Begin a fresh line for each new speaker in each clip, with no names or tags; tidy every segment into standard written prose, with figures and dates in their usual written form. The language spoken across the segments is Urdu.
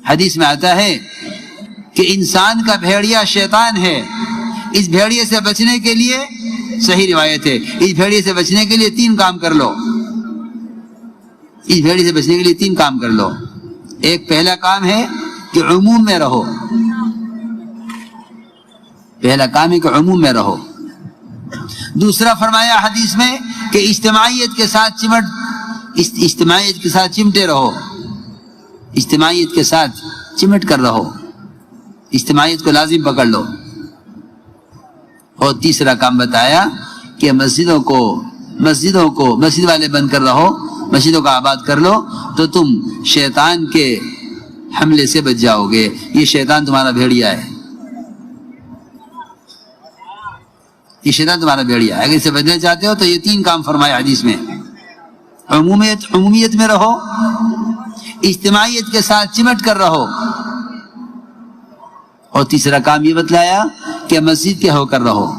حدیث میں آتا ہے کہ انسان کا بھیڑیا شیطان ہے، اس بھیڑیے سے بچنے کے لیے، صحیح روایت ہے، اس بھیڑیے سے بچنے کے لیے 3 کام کر لو، اس بھیڑیے سے بچنے کے لیے 3 کام کر لو۔ ایک پہلا کام ہے کہ عموم میں رہو، پہلا کام ہے کہ عموم میں رہو۔ دوسرا فرمایا حدیث میں کہ اجتماعیت کے ساتھ چمٹے رہو، اجتماعیت کے ساتھ چمٹ کر رہو، اجتماعیت کو لازم پکڑ لو۔ اور تیسرا کام بتایا کہ مسجدوں کو مسجد والے بن کر رہو، مسجدوں کا آباد کر لو تو تم شیطان کے حملے سے بچ جاؤ گے۔ یہ شیطان تمہارا بھیڑیا ہے، یہ شیطان تمہارا بھیڑیا ہے۔ اگر اسے بچنا چاہتے ہو تو یہ 3 کام فرمایا حدیث میں، عمومیت میں رہو، اجتماعیت کے ساتھ چمٹ کر رہو، اور تیسرا کام یہ بتلایا کہ مسجد کے ہو کر رہو۔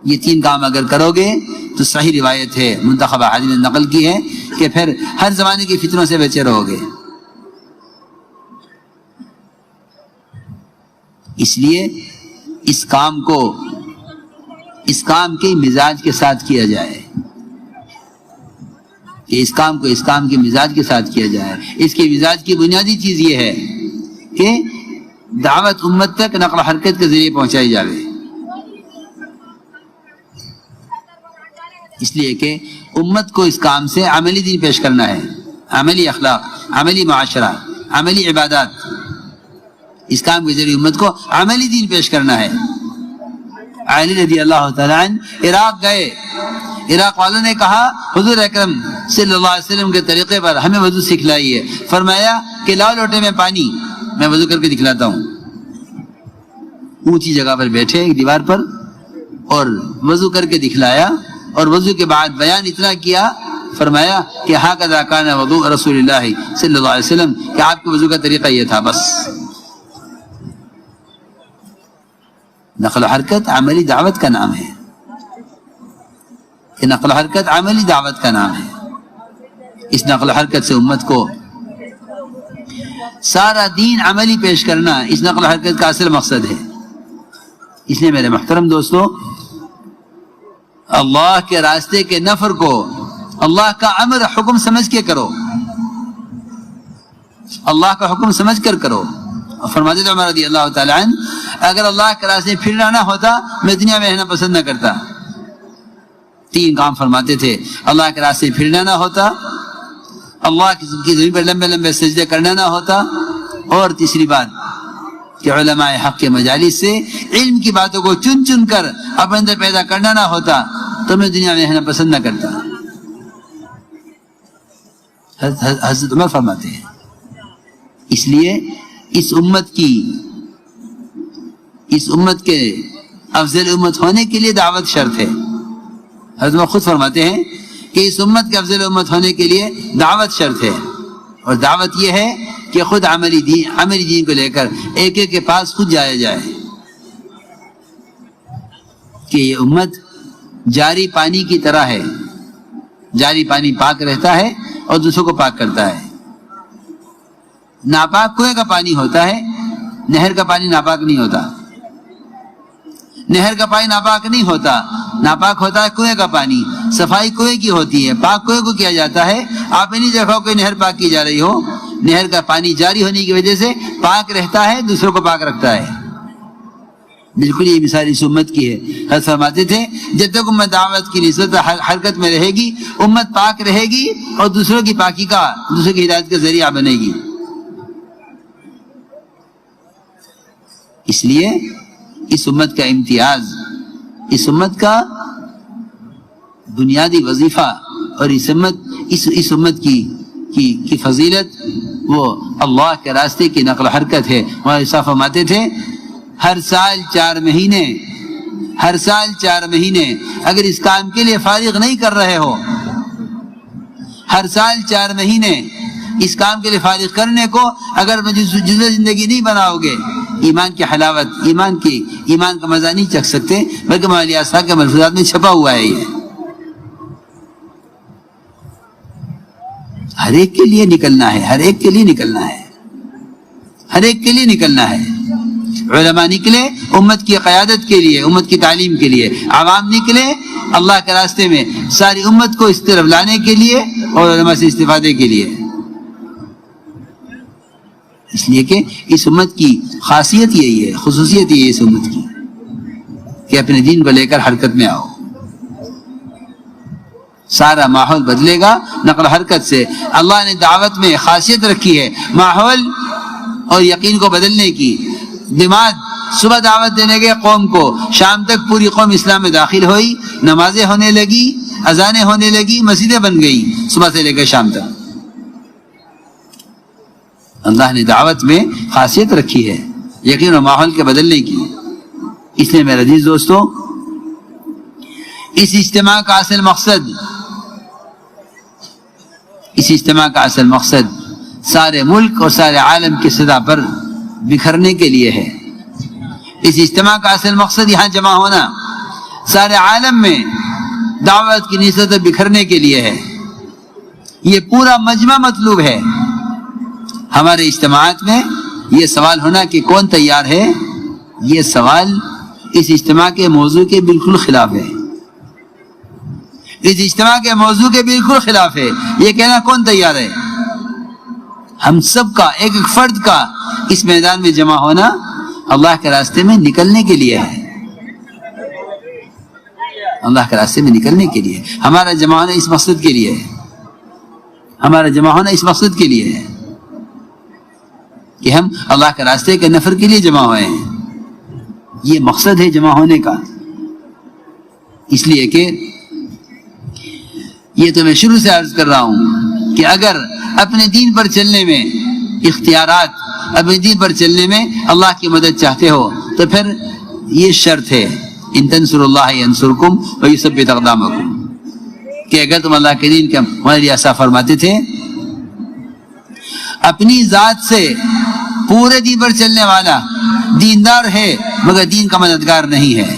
یہ 3 کام اگر کرو گے تو صحیح روایت ہے، منتخب احادیث نے نقل کی ہے کہ پھر ہر زمانے کی فتنوں سے بچے رہو گے۔ اس لیے اس کام کے مزاج کے ساتھ کیا جائے، کہ اس کام کے مزاج کے ساتھ کیا جائے۔ اس کے مزاج کی بنیادی چیز یہ ہے کہ دعوت امت تک نقل و حرکت کے ذریعے پہنچائی جائے، اس لیے کہ امت کو اس کام سے عملی دین پیش کرنا ہے، عملی اخلاق، عملی معاشرہ، عملی عبادات، اس کام کے ذریعے امت کو عملی دین پیش کرنا ہے۔ علی رضی اللہ تعالیٰ عنہ عراق گئے، عراق والوں نے کہا حضور اکرم صلی اللہ علیہ وسلم کے طریقے پر ہمیں وضو سکھلائیے۔ فرمایا کہ لاؤ لوٹے میں پانی، میں وضو کر کے دکھلاتا ہوں۔ اونچی جگہ پر بیٹھے ایک دیوار پر اور وضو کر کے دکھلایا، اور وضو کے بعد بیان اتنا کیا، فرمایا کہ ہاکذا کان وضوء رسول اللہ صلی اللہ علیہ وسلم، کہ آپ کے وضو کا طریقہ یہ تھا۔ بس نقل و حرکت عملی دعوت کا نام ہے، کہ نقل و حرکت عملی دعوت کا نام ہے۔ اس نقل و حرکت سے امت کو سارا دین عملی پیش کرنا اس نقل و حرکت کا اصل مقصد ہے۔ اس لیے میرے محترم دوستو، اللہ کے راستے کے نفر کو اللہ کا امر حکم سمجھ کے کرو، اللہ کا حکم سمجھ کر کرو۔ فرماتے تھے عمر رضی اللہ تعالیٰ عنہ، اگر اللہ کے راستے پھرنا نہ ہوتا میں دنیا میں رہنا پسند نہ کرتا۔ 3 کام فرماتے تھے، اللہ کے راستے پھرنا نہ ہوتا، اللہ کی زمین پر لمبے لمبے سجدے کرنا نہ ہوتا، اور تیسری بات کہ علماء حق کے مجالس سے علم کی باتوں کو چن چن کر اپنے اندر پیدا کرنا نہ ہوتا تو میں دنیا میں رہنا پسند نہ کرتا۔ حضرت عمر فرماتے ہیں۔ اس لیے اس امت کے افضل امت ہونے کے لیے دعوت شرط ہے۔ حضرت عمر خود فرماتے ہیں کہ اس امت کے افضل امت ہونے کے لیے دعوت شرط ہے، اور دعوت یہ ہے کہ خود عملی دین کو لے کر ایک ایک کے پاس خود جایا جائے، کہ یہ امت جاری پانی کی طرح ہے، جاری پانی پاک رہتا ہے اور دوسروں کو پاک کرتا ہے۔ ناپاک کنویں کا پانی ہوتا ہے، نہر کا پانی ناپاک نہیں ہوتا، نہر کا پانی ناپاک نہیں ہوتا، ناپاک ہوتا ہے کنویں کا پانی۔ صفائی کنویں کی ہوتی ہے، پاک کنویں کو کیا جاتا ہے۔ آپ نے نہیں دیکھا کوئی نہر پاک کی جا رہی ہو، نہر کا پانی جاری ہونے کی وجہ سے پاک رہتا ہے، دوسروں کو پاک رکھتا ہے۔ بالکل یہ مثال اس امت کی ہے۔ حضرت فرماتے تھے جب تک امت دعوت کی نسبت حرکت میں رہے گی، امت پاک رہے گی اور دوسروں کی پاکی کا، دوسروں کی ہدایت کا ذریعہ بنے گی۔ اس لیے اس امت کا امتیاز، اس امت کا بنیادی وظیفہ اور اس امت کی فضیلت وہ اللہ کے راستے کی نقل و حرکت ہے۔ وہاں صاحب فرماتے تھے ہر سال 4 مہینے اگر اس کام کے لیے فارغ نہیں کر رہے ہو، ہر سال 4 مہینے اس کام کے لیے فارغ کرنے کو اگر جزء زندگی نہیں بناؤ گے، ایمان کی حلاوت، ایمان کا مزہ نہیں چکھ سکتے، بلکہ مولانا صاحب کے ملفوظات میں چھپا ہوا ہے۔ یہ ہر ایک کے لیے نکلنا ہے، ہر ایک کے لیے نکلنا ہے۔ ہر ایک کے لیے نکلنا ہے. علماء نکلے امت کی قیادت کے لیے، امت کی تعلیم کے لیے. عوام نکلے اللہ کے راستے میں ساری امت کو اس طرف لانے کے لیے اور علماء سے استفادے کے لیے. اس لیے کہ اس امت کی خاصیت یہی ہے، خصوصیت یہی ہے اس امت کی کہ اپنے دین کو لے کر حرکت میں آؤ. سارا ماحول بدلے گا نقل حرکت سے. اللہ نے دعوت میں خاصیت رکھی ہے ماحول اور یقین کو بدلنے کی. دماغ صبح دعوت دینے گئے قوم کو، شام تک پوری قوم اسلام میں داخل ہوئی، نمازیں ہونے لگی، اذانیں ہونے لگی، مسجدیں بن گئی صبح سے لے کر شام تک. اللہ نے دعوت میں خاصیت رکھی ہے یقین اور ماحول کے بدلنے کی. اس لیے میرے عزیز دوستو، اس اجتماع کا اصل مقصد سارے ملک اور سارے عالم کی سطح پر بکھرنے کے لیے ہے. اس اجتماع کا اصل مقصد یہاں جمع ہونا سارے عالم میں دعوت کی نسبت بکھرنے کے لیے ہے. یہ پورا مجمع مطلوب ہے. ہمارے اجتماعات میں یہ سوال ہونا کہ کون تیار ہے، یہ سوال اس اجتماع کے موضوع کے بالکل خلاف ہے. اس اجتماع کے موضوع کے بالکل خلاف ہے یہ کہنا کون تیار ہے. ہم سب کا، ایک ایک فرد کا اس میدان میں جمع ہونا اللہ کے راستے میں نکلنے کے لیے ہے. اللہ کے راستے میں نکلنے کے لیے ہمارا جمع ہونا اس مقصد کے لیے ہے. ہمارا جمع ہونا اس مقصد کے لیے ہے کہ ہم اللہ کے راستے کے نفر کے لیے جمع ہوئے ہیں. یہ مقصد ہے جمع ہونے کا. اس لیے کہ یہ تو میں شروع سے عرض کر رہا ہوں کہ اگر اپنے دین پر چلنے میں اختیارات، اپنے دین پر چلنے میں اللہ کی مدد چاہتے ہو تو پھر یہ شرط ہے ان تنصروا اللہ ینصرکم ویثبت اقدامکم، کہ اگر تم اللہ کے دین کا ہمارے ایسا فرماتے تھے اپنی ذات سے پورے دین پر چلنے والا دیندار ہے مگر دین کا مددگار نہیں ہے.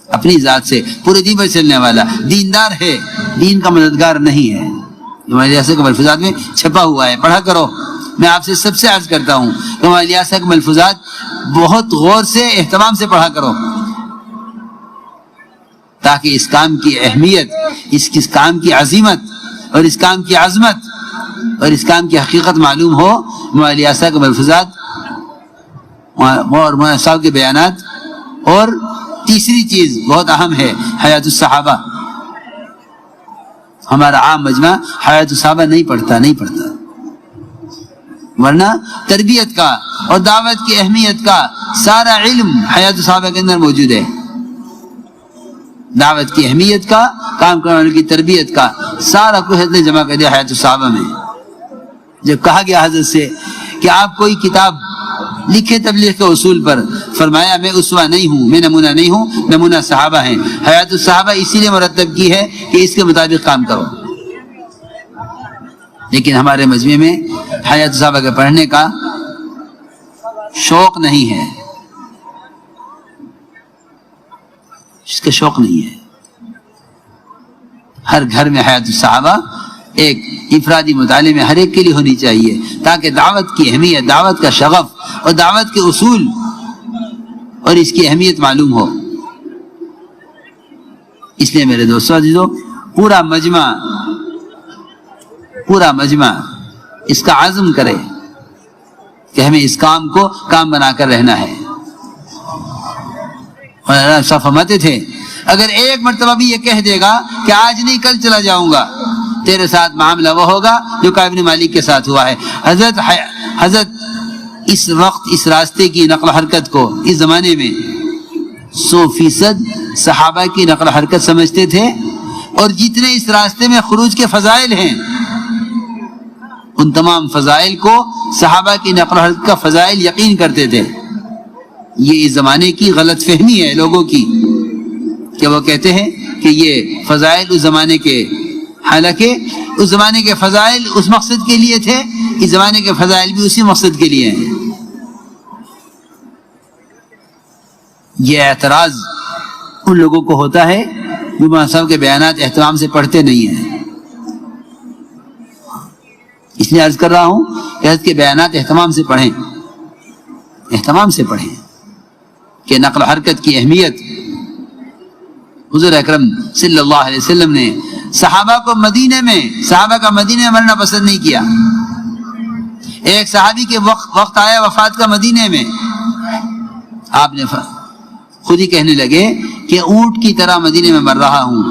اپنی ذات سے پورے دین پر چلنے والا دیندار ہے، دین کا مددگار نہیں ہے. ہمارے ایسے ملفوظات میں چھپا ہوا ہے، پڑھا کرو. میں آپ سے سب سے عرض کرتا ہوں کہ ہمارے ایسے ملفوظات بہت غور سے، اہتمام سے پڑھا کرو تاکہ اس کام کی اہمیت، اس کام کی عظیمت اور اس کام کی عظمت اور اس کام کی حقیقت معلوم ہو. ہمارے ایسا کے ملفوظات اور مولانا صاحب کے بیانات. اور تیسری چیز بہت اہم ہے، حیات الصحابہ. ہمارا عام مجمع حیات الصحابہ نہیں پڑھتا ورنہ تربیت کا اور دعوت کی اہمیت کا سارا علم حیات الصحابہ کے اندر موجود ہے. دعوت کی اہمیت کا، کام کرنے والوں کی تربیت کا سارا کچھ حضرت نے جمع کر دیا حیات الصحابہ میں. جب کہا گیا حضرت سے کہ آپ کوئی کتاب لکھے تبلیغ کے اصول پر، فرمایا میں اسوہ نہیں ہوں، میں نمونہ نہیں ہوں، نمونہ صحابہ ہیں. حیات الصحابہ اسی لیے مرتب کی ہے کہ اس کے مطابق کام کرو. لیکن ہمارے مجمع میں حیات الصحابہ کے پڑھنے کا شوق نہیں ہے، اس کا شوق نہیں ہے. ہر گھر میں حیات الصحابہ ایک انفرادی مطالعے میں ہر ایک کے لیے ہونی چاہیے تاکہ دعوت کی اہمیت، دعوت کا شغف اور دعوت کے اصول اور اس کی اہمیت معلوم ہو. اس لیے میرے دوستو عزیزو، پورا مجمع اس کا عزم کرے کہ ہمیں اس کام کو کام بنا کر رہنا ہے. اور صاحب فرماتے تھے اگر ایک مرتبہ بھی یہ کہہ دے گا کہ آج نہیں کل چلا جاؤں گا، تیرے ساتھ معاملہ وہ ہوگا جو کعب بن مالک کے ساتھ ہوا ہے. حضرت اس وقت اس راستے کی نقل حرکت کو اس زمانے میں 100% صحابہ کی نقل حرکت سمجھتے تھے، اور جتنے اس راستے میں خروج کے فضائل ہیں ان تمام فضائل کو صحابہ کی نقل حرکت کا فضائل یقین کرتے تھے. یہ اس زمانے کی غلط فہمی ہے لوگوں کی کہ وہ کہتے ہیں کہ یہ فضائل اس زمانے کے، حالانکہ اس زمانے کے فضائل اس مقصد کے لیے تھے، اس زمانے کے فضائل بھی اسی مقصد کے لیے ہیں. یہ اعتراض ان لوگوں کو ہوتا ہے جو مولانا صاحب کے بیانات اہتمام سے پڑھتے نہیں ہیں. اس لیے عرض کر رہا ہوں کہ حضرت کے بیانات اہتمام سے پڑھیں، اہتمام سے پڑھیں کہ نقل و حرکت کی اہمیت حضور اکرم صلی اللہ علیہ وسلم نے صحابہ کا مدینے میں مرنا پسند نہیں کیا. ایک صحابی کے وقت آیا وفات کا مدینے میں، آپ نے خود ہی کہنے لگے کہ اونٹ کی طرح مدینے میں مر رہا ہوں،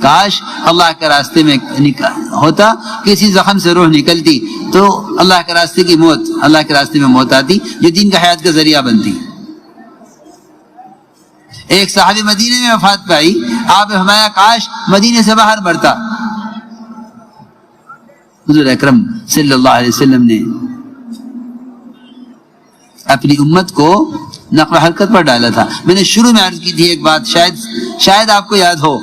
کاش اللہ کے راستے میں ہوتا، کسی زخم سے روح نکلتی تو اللہ کے راستے کی موت، اللہ کے راستے میں موت آتی جو دین کا حیات کا ذریعہ بنتی. ایک صحابی مدینے میں وفات پائی، آپ نے فرمایا کاش مدینے سے باہر مرتا. حضور اکرم صلی اللہ علیہ وسلم نے اپنی امت کو نقل و حرکت پر ڈالا تھا. میں نے شروع میں عرض کی تھی ایک بات، شاید آپ کو یاد ہو،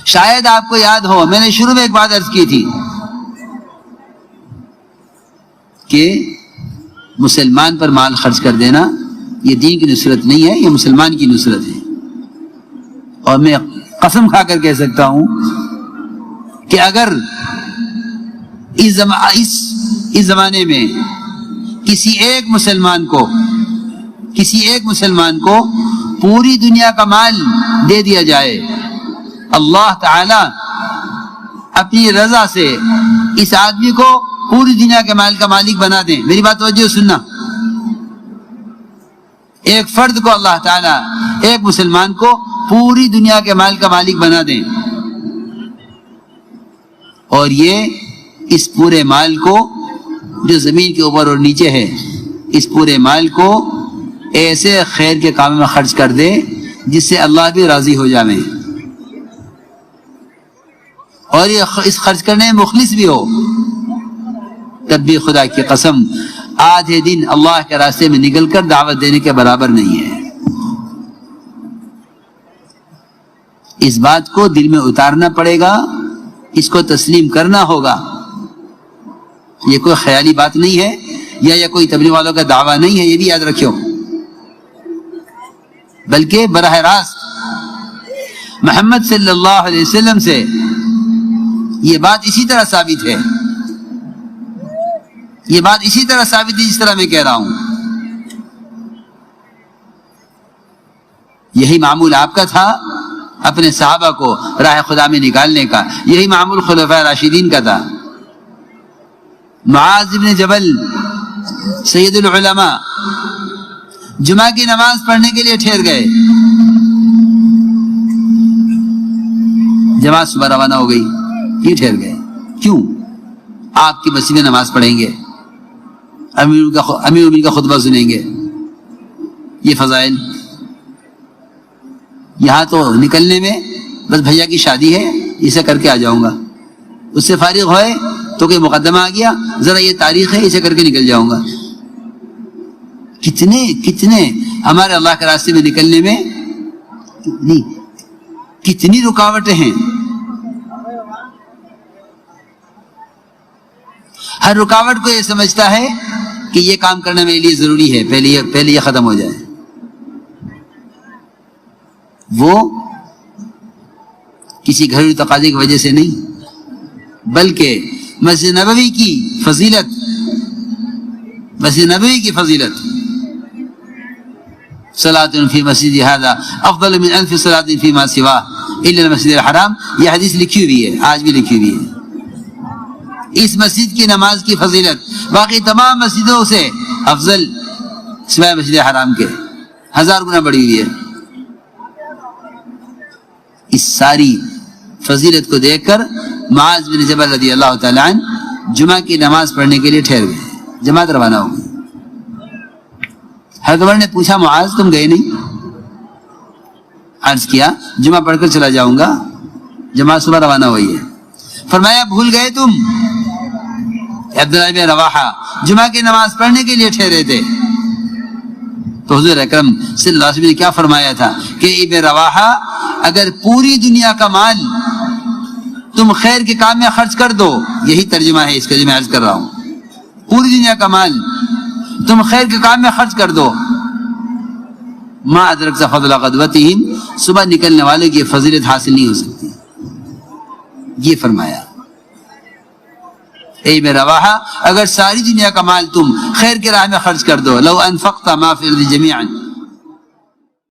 شاید آپ کو یاد ہو، میں نے شروع میں ایک بات عرض کی تھی کہ مسلمان پر مال خرچ کر دینا یہ دین کی نصرت نہیں ہے، یہ مسلمان کی نصرت ہے. اور میں قسم کھا کر کہہ سکتا ہوں کہ اگر اس زمانے میں کسی ایک مسلمان کو پوری دنیا کا مال دے دیا جائے، اللہ تعالی اپنی رضا سے اس آدمی کو پوری دنیا کے مال کا مالک بنا دیں. میری بات توجہ سننا، ایک فرد کو اللہ تعالیٰ، ایک مسلمان کو پوری دنیا کے مال کا مالک بنا دیں، اور یہ اس پورے مال کو جو زمین کے اوپر اور نیچے ہے، اس پورے مال کو ایسے خیر کے کام میں خرچ کر دے جس سے اللہ بھی راضی ہو جائے، اور یہ اس خرچ کرنے میں مخلص بھی ہو، تب بھی خدا کی قسم آدھے دن اللہ کے راستے میں نکل کر دعوت دینے کے برابر نہیں ہے. اس بات کو دل میں اتارنا پڑے گا، اس کو تسلیم کرنا ہوگا. یہ کوئی خیالی بات نہیں ہے یا یہ کوئی تبلیغ والوں کا دعویٰ نہیں ہے، یہ بھی یاد رکھو، بلکہ براہ راست محمد صلی اللہ علیہ وسلم سے یہ بات اسی طرح ثابت ہے، یہ بات اسی طرح ثابت ہے جس طرح میں کہہ رہا ہوں. یہی معمول آپ کا تھا اپنے صحابہ کو راہ خدا میں نکالنے کا، یہی معمول خلفاء راشدین کا تھا. معاذ بن جبل سید العلماء جمعہ کی نماز پڑھنے کے لیے ٹھہر گئے، جماعت صبح روانہ ہو گئی، یہ ٹھہر گئے. کیوں؟ آپ کی مسجد میں نماز پڑھیں گے، امیر کا خطبہ سنیں گے، یہ فضائل. یہاں تو نکلنے میں بس بھیا کی شادی ہے اسے کر کے آ جاؤں گا، اس سے فارغ ہوئے تو کوئی مقدمہ آ گیا، ذرا یہ تاریخ ہے اسے کر کے نکل جاؤں گا. کتنے ہمارے اللہ کے راستے میں نکلنے میں کتنی رکاوٹیں ہیں. ہر رکاوٹ کو یہ سمجھتا ہے کہ یہ کام کرنا میرے لیے ضروری ہے، پہلے یہ ختم ہو جائے. وہ کسی گھریلو تقاضے کی وجہ سے نہیں، بلکہ مسجد نبوی کی فضیلت، صلاۃ فی مسجد ھذا افضل من الف صلاۃ فیما سواہ الا المسجد الحرام، یہ حدیث لکھی ہوئی ہے، آج بھی لکھی ہوئی ہے. اس مسجد کی نماز کی فضیلت باقی تمام مسجدوں سے افضل سوائے مسجد حرام کے 1000 گنا بڑھی ہوئی ہے. اس ساری فضیلت کو دیکھ کر معاذ بن جبل رضی اللہ تعالیٰ عنہ جمعہ کی نماز پڑھنے کے لیے ٹھہر گئے، جماعت روانہ ہو گئی. حضرت عمر نے پوچھا معاذ تم گئے نہیں؟ عرض کیا جمعہ پڑھ کر چلا جاؤں گا، جماعت صبح روانہ ہوئی ہے. فرمایا بھول گئے تم؟ عبداللہ بن رواحہ جمعہ کی نماز پڑھنے کے لیے ٹھہرے تھے. تو حضور اکرم صلی اللہ علیہ وسلم نے کیا فرمایا تھا کہ ابن رواحہ اگر پوری دنیا کا مال تم خیر کے کام میں خرچ کر دو، یہی ترجمہ ہے اس کا جو میں عرض کر رہا ہوں، پوری دنیا کا مال تم خیر کے کام میں خرچ کر دو، ما ادرکت فضل غدوتہم، صبح نکلنے والے کی فضیلت حاصل نہیں ہو سکتی. یہ فرمایا. اے میرا رواحہ اگر ساری دنیا کا مال تم خیر کے راہ میں خرچ کر دو، لو انفقت ما فی الارض جميعا